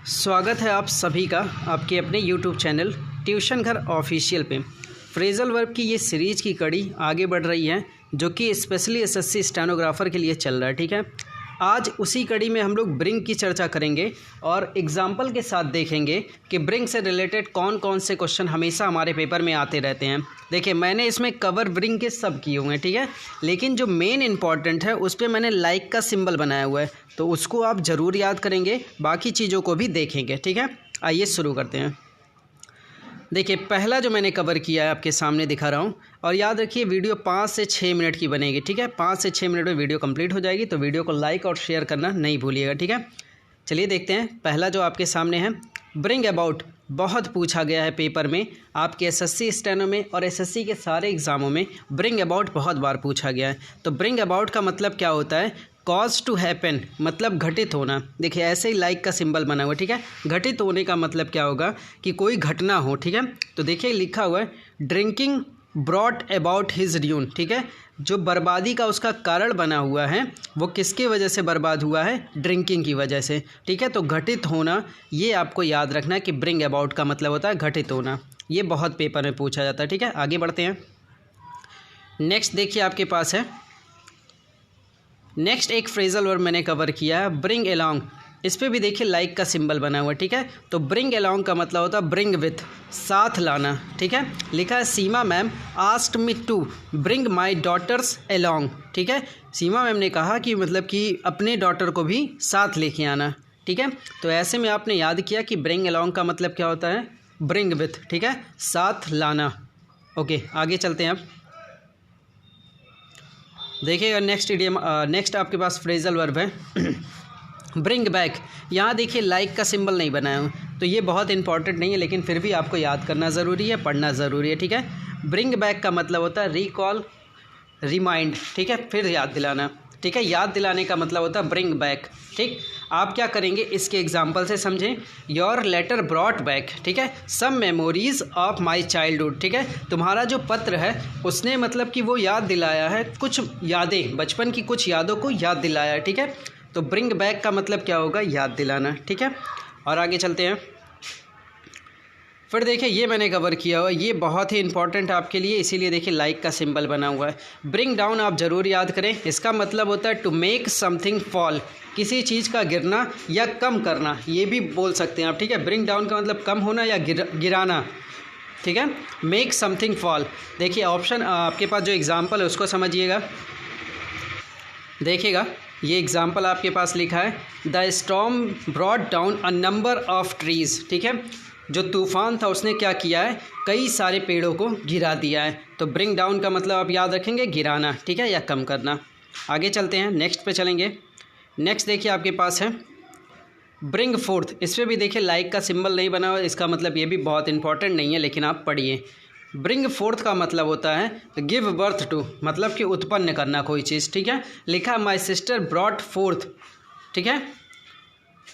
स्वागत है आप सभी का आपके अपने YouTube चैनल ट्यूशन घर ऑफिशियल पे। फ्रेजल वर्ब की ये सीरीज़ की कड़ी आगे बढ़ रही है जो कि स्पेशली एसएससी स्टेनोग्राफर के लिए चल रहा है। ठीक है, आज उसी कड़ी में हम लोग ब्रिंग की चर्चा करेंगे और एग्जाम्पल के साथ देखेंगे कि ब्रिंग से रिलेटेड कौन कौन से क्वेश्चन हमेशा हमारे पेपर में आते रहते हैं। देखिए, मैंने इसमें कवर ब्रिंग के सब किए हुए हैं, ठीक है, लेकिन जो मेन इंपॉर्टेंट है उस पर मैंने लाइक का सिंबल बनाया हुआ है, तो उसको आप ज़रूर याद करेंगे, बाकी चीज़ों को भी देखेंगे। ठीक है, आइए शुरू करते हैं। देखिए, पहला जो मैंने कवर किया है आपके सामने दिखा रहा हूँ, और याद रखिए वीडियो 5 से 6 मिनट की बनेगी। ठीक है, 5 से 6 मिनट में वीडियो कंप्लीट हो जाएगी, तो वीडियो को लाइक और शेयर करना नहीं भूलिएगा। ठीक है, चलिए देखते हैं। पहला जो आपके सामने है, ब्रिंग अबाउट बहुत पूछा गया है पेपर में, आपके एसएससी स्टेनो में और एसएससी के सारे एग्ज़ामों में ब्रिंग अबाउट बहुत बार पूछा गया है। तो ब्रिंग अबाउट का मतलब क्या होता है? कॉज टू हैपन, मतलब घटित होना। देखिए, ऐसे ही लाइक का सिंबल बना हुआ है। ठीक है, घटित होने का मतलब क्या होगा कि कोई घटना हो। ठीक है, तो देखिए लिखा हुआ है drinking brought about his dune. ठीक है, जो बर्बादी का उसका कारण बना हुआ है वो किसकी वजह से बर्बाद हुआ है? ड्रिंकिंग की वजह से। ठीक है, तो घटित होना ये आपको याद रखना है कि ब्रिंग अबाउट का मतलब होता है घटित होना। ये बहुत पेपर में पूछा जाता है। ठीक है, आगे बढ़ते हैं। नेक्स्ट देखिए आपके पास है, नेक्स्ट एक फ्रेजल वर्ब मैंने कवर किया है, ब्रिंग अलोंग। इस पे भी देखिए लाइक का सिंबल बना हुआ है। ठीक है, तो ब्रिंग अलोंग का मतलब होता है ब्रिंग विथ, साथ लाना। ठीक है, लिखा है Seema ma'am asked me to bring my daughters along. ठीक है, सीमा मैम ने कहा कि मतलब कि अपने डॉटर को भी साथ लेके आना। ठीक है, तो ऐसे में आपने याद किया कि ब्रिंग अलोंग का मतलब क्या होता है? Bring with. ठीक है, साथ लाना। ओके, आगे चलते हैं। अब देखिएगा नेक्स्ट इडियम, नेक्स्ट आपके पास फ्रेजल वर्ब है ब्रिंग बैक। यहाँ देखिए लाइक का सिंबल नहीं बनाया हूँ, तो ये बहुत इंपॉर्टेंट नहीं है, लेकिन फिर भी आपको याद करना ज़रूरी है, पढ़ना ज़रूरी है। ठीक है, ब्रिंग बैक का मतलब होता है रिकॉल, रिमाइंड। ठीक है, फिर याद दिलाना। ठीक है, याद दिलाने का मतलब होता है ब्रिंग बैक। ठीक, आप क्या करेंगे इसके एग्जाम्पल से समझें। योर लेटर ब्रॉट बैक, ठीक है, सम मेमोरीज ऑफ माई चाइल्डहुड। ठीक है, तुम्हारा जो पत्र है उसने मतलब कि वो याद दिलाया है, कुछ यादें, बचपन की कुछ यादों को याद दिलाया है। ठीक है, तो ब्रिंग बैक का मतलब क्या होगा? याद दिलाना। ठीक है, और आगे चलते हैं। फिर देखिए ये मैंने कवर किया हुआ, ये बहुत ही इंपॉर्टेंट आपके लिए, इसीलिए देखिए लाइक का सिंबल बना हुआ है। ब्रिंग डाउन आप ज़रूर याद करें, इसका मतलब होता है टू मेक समथिंग फॉल, किसी चीज़ का गिरना या कम करना, ये भी बोल सकते हैं आप। ठीक है, ब्रिंग डाउन का मतलब कम होना या गिराना। ठीक है, मेक समथिंग फॉल। देखिए ऑप्शन आपके पास जो एग्जाम्पल है उसको समझिएगा। देखिएगा ये एग्जाम्पल आपके पास लिखा है, the storm brought down a number of trees. ठीक है, जो तूफ़ान था उसने क्या किया है? कई सारे पेड़ों को गिरा दिया है। तो ब्रिंग डाउन का मतलब आप याद रखेंगे गिराना। ठीक है, या कम करना। आगे चलते हैं, नेक्स्ट पे चलेंगे। नेक्स्ट देखिए आपके पास है ब्रिंग फोर्थ। इस पर भी देखिए लाइक का सिंबल नहीं बना हुआ, इसका मतलब ये भी बहुत इंपॉर्टेंट नहीं है, लेकिन आप पढ़िए। ब्रिंग फोर्थ का मतलब होता है गिव बर्थ टू, मतलब कि उत्पन्न करना कोई चीज़। ठीक है, लिखा माई सिस्टर ब्रॉट फोर्थ, ठीक है,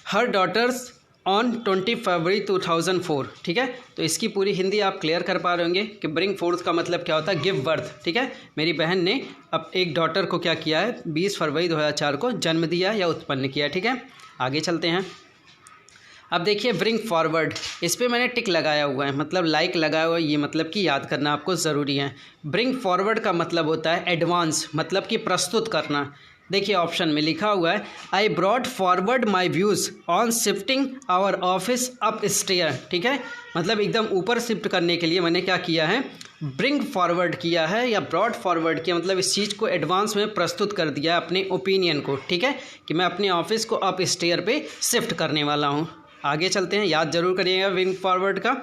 हर डॉटर्स ऑन 20 फरवरी 2004। ठीक है, तो इसकी पूरी हिंदी आप क्लियर कर पा रहे होंगे कि ब्रिंग फोर्थ का मतलब क्या होता है? Give birth. ठीक है, मेरी बहन ने अब एक डॉटर को क्या किया है? 20 फरवरी 2004 को जन्म दिया या उत्पन्न किया। ठीक है, आगे चलते हैं। अब देखिए ब्रिंग फॉरवर्ड, इस पर मैंने टिक लगाया हुआ है, मतलब लाइक लगाया हुआ है, ये मतलब कि याद करना आपको ज़रूरी है। ब्रिंग फॉरवर्ड का मतलब होता है एडवांस, मतलब कि प्रस्तुत करना। देखिए ऑप्शन में लिखा हुआ है I brought forward my views on shifting our office up stair. ठीक है, मतलब एकदम ऊपर शिफ्ट करने के लिए मैंने क्या किया है? ब्रिंग फॉरवर्ड किया है या ब्रॉट फॉरवर्ड किया, मतलब इस चीज़ को एडवांस में प्रस्तुत कर दिया है, अपने ओपिनियन को। ठीक है, कि मैं अपने ऑफिस को अप स्टेयर पे शिफ्ट करने वाला हूँ। आगे चलते हैं, याद जरूर करिएगा ब्रिंग फॉरवर्ड का।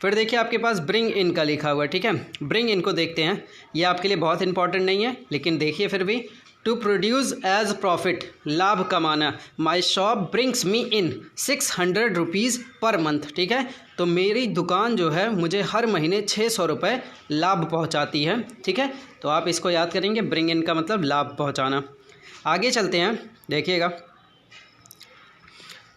फिर देखिए आपके पास ब्रिंग इन का लिखा हुआ है। ठीक है, ब्रिंग इन को देखते हैं, ये आपके लिए बहुत इंपॉर्टेंट नहीं है, लेकिन देखिए फिर भी। टू प्रोड्यूस एज प्रॉफिट, लाभ कमाना। My shop brings me in 600 rupees per month. ठीक है, तो मेरी दुकान जो है मुझे हर महीने 600 रुपये लाभ पहुंचाती है। ठीक है, तो आप इसको याद करेंगे, ब्रिंग इन का मतलब लाभ पहुंचाना। आगे चलते हैं, देखिएगा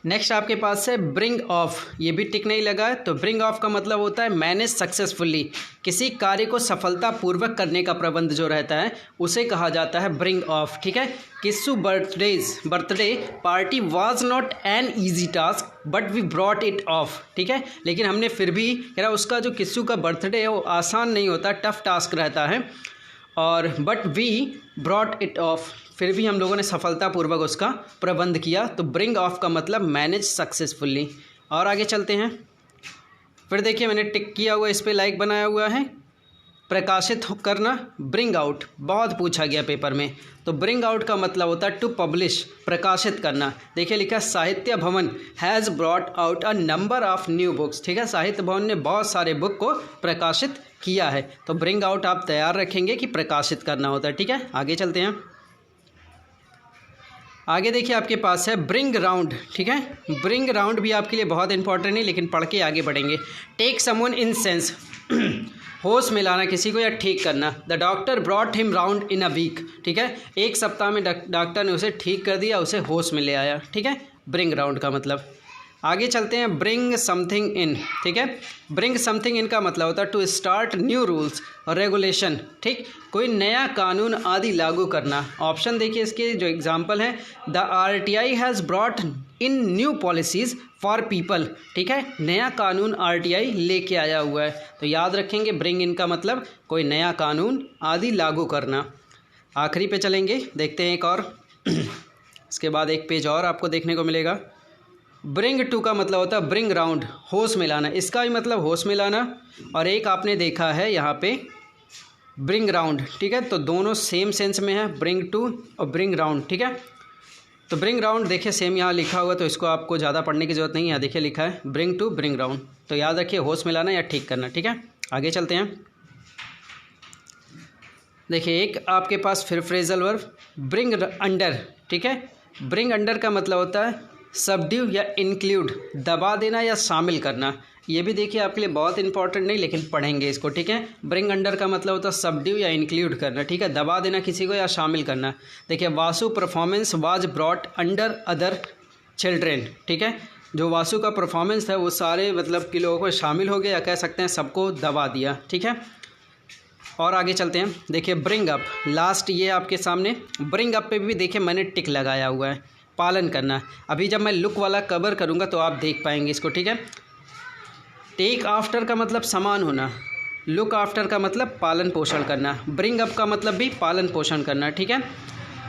नेक्स्ट आपके पास है ब्रिंग ऑफ, ये भी टिक नहीं लगा है, तो ब्रिंग ऑफ का मतलब होता है मैनेज सक्सेसफुली, किसी कार्य को सफलतापूर्वक करने का प्रबंध जो रहता है उसे कहा जाता है ब्रिंग ऑफ, ठीक है। Kissu birthday party was not an easy task but we brought it off, ठीक है। लेकिन हमने फिर भी कह रहा उसका जो किस्सू का बर्थडे है वो आसान नहीं होता, टफ टास्क रहता है, और but we brought it off, फिर भी हम लोगों ने सफलतापूर्वक उसका प्रबंध किया। तो ब्रिंग ऑफ का मतलब मैनेज सक्सेसफुली। और आगे चलते हैं, फिर देखिए मैंने टिक किया हुआ, इस पर लाइक बनाया हुआ है। प्रकाशित करना, ब्रिंग आउट, बहुत पूछा गया पेपर में। तो ब्रिंग आउट का मतलब होता है टू पब्लिश, प्रकाशित करना। देखिए लिखा है साहित्य भवन has brought out a number of new books, ठीक है। साहित्य भवन ने बहुत सारे बुक को प्रकाशित किया है। तो ब्रिंग आउट आप तैयार रखेंगे कि प्रकाशित करना होता है, ठीक है। आगे चलते हैं, आगे देखिए आपके पास है ब्रिंग राउंड, ठीक है। ब्रिंग राउंड भी आपके लिए बहुत इंपॉर्टेंट है, लेकिन पढ़ के आगे बढ़ेंगे। टेक समवन इन सेंस, होश में लाना किसी को या ठीक करना। The doctor brought him round in a week, ठीक है। एक सप्ताह में डॉक्टर ने उसे ठीक कर दिया, उसे होश में ले आया, ठीक है। ब्रिंग राउंड का मतलब। आगे चलते हैं, ब्रिंग समथिंग इन, ठीक है। ब्रिंग समथिंग इन का मतलब होता है टू स्टार्ट न्यू रूल्स और रेगुलेशन, ठीक, कोई नया कानून आदि लागू करना। ऑप्शन देखिए इसके जो एग्जांपल है, the RTI has brought in new policies for people, ठीक है। नया कानून आरटीआई लेके आया हुआ है। तो याद रखेंगे ब्रिंग इन का मतलब कोई नया कानून आदि लागू करना। आखिरी पे चलेंगे, देखते हैं एक और इसके बाद एक पेज और आपको देखने को मिलेगा। ब्रिंग टू का मतलब होता है ब्रिंग राउंड, होश में लाना, इसका भी मतलब होश में लाना। और एक आपने देखा है यहाँ पे ब्रिंग राउंड, ठीक है। तो दोनों सेम सेंस में है, ब्रिंग टू और ब्रिंग राउंड, ठीक है। तो ब्रिंग राउंड देखिए सेम यहाँ लिखा हुआ, तो इसको आपको ज़्यादा पढ़ने की ज़रूरत नहीं है। यहाँ देखिए लिखा है ब्रिंग टू ब्रिंग राउंड, तो याद रखिए होश में लाना या ठीक करना, ठीक है। आगे चलते हैं, देखिए एक आपके पास फिर फ्रेजल वर्ब ब्रिंग अंडर, ठीक है। ब्रिंग अंडर का मतलब होता है सबड्यू या इंक्लूड, दबा देना या शामिल करना। ये भी देखिए आपके लिए बहुत इंपॉर्टेंट नहीं, लेकिन पढ़ेंगे इसको, ठीक है। ब्रिंग अंडर का मतलब होता है सबड्यू या इंक्लूड करना, ठीक है, दबा देना किसी को या शामिल करना। देखिए Vasu performance was brought under other children, ठीक है। जो वासु का परफॉर्मेंस था वो सारे मतलब कि लोगों को शामिल हो गया, या कह सकते हैं सबको दबा दिया, ठीक है। और आगे चलते हैं, देखिए ब्रिंग अप, लास्ट ये आपके सामने ब्रिंग अप पे भी देखिए मैंने टिक लगाया हुआ है, पालन करना। अभी जब मैं लुक वाला कवर करूँगा तो आप देख पाएंगे इसको, ठीक है। टेक आफ्टर का मतलब समान होना, लुक आफ्टर का मतलब पालन पोषण करना, ब्रिंग अप का मतलब भी पालन पोषण करना, ठीक है।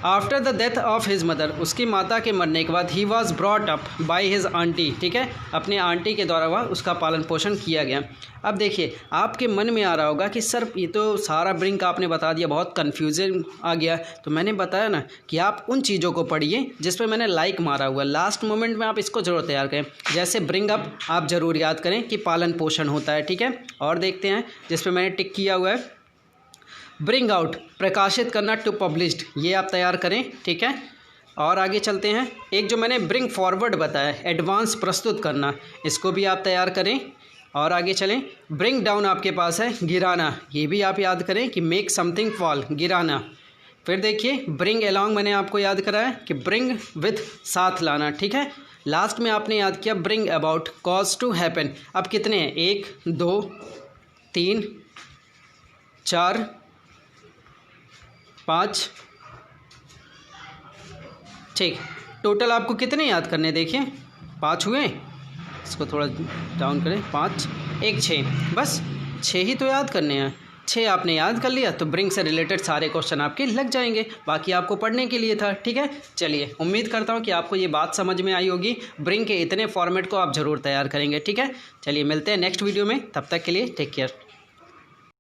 After the death of his mother, उसकी माता के मरने के बाद he was brought up by his aunty, ठीक है, अपने आंटी के द्वारा वह उसका पालन पोषण किया गया। अब देखिए आपके मन में आ रहा होगा कि सर ये तो सारा ब्रिंग का आपने बता दिया, बहुत कन्फ्यूजन आ गया। तो मैंने बताया ना कि आप उन चीज़ों को पढ़िए जिस पर मैंने लाइक मारा हुआ, लास्ट मोमेंट में आप इसको जरूर तैयार करें। जैसे ब्रिंग अप आप ज़रूर याद करें कि पालन पोषण होता है, ठीक है। और देखते हैं जिस पर मैंने टिक किया हुआ है ब्रिंग आउट, प्रकाशित करना, टू पब्लिश्ड, ये आप तैयार करें, ठीक है। और आगे चलते हैं, एक जो मैंने ब्रिंग फॉरवर्ड बताया एडवांस प्रस्तुत करना, इसको भी आप तैयार करें। और आगे चलें, ब्रिंग डाउन आपके पास है गिराना, ये भी आप याद करें कि मेक समथिंग फॉल, गिराना। फिर देखिए ब्रिंग अलॉन्ग मैंने आपको याद कराया कि ब्रिंग विथ, साथ लाना, ठीक है। लास्ट में आपने याद किया bring about, cause to happen. अब कितने हैं, 1 2 3 4 5, ठीक, टोटल आपको कितने याद करने, देखिए 5 हुए। इसको थोड़ा डाउन करें, 5 1 6, बस 6 ही तो याद करने हैं। 6 आपने याद कर लिया तो ब्रिंग से रिलेटेड सारे क्वेश्चन आपके लग जाएंगे, बाकी आपको पढ़ने के लिए था, ठीक है। चलिए उम्मीद करता हूँ कि आपको ये बात समझ में आई होगी। ब्रिंग के इतने फॉर्मेट को आप ज़रूर तैयार करेंगे, ठीक है। चलिए मिलते हैं नेक्स्ट वीडियो में, तब तक के लिए टेक केयर।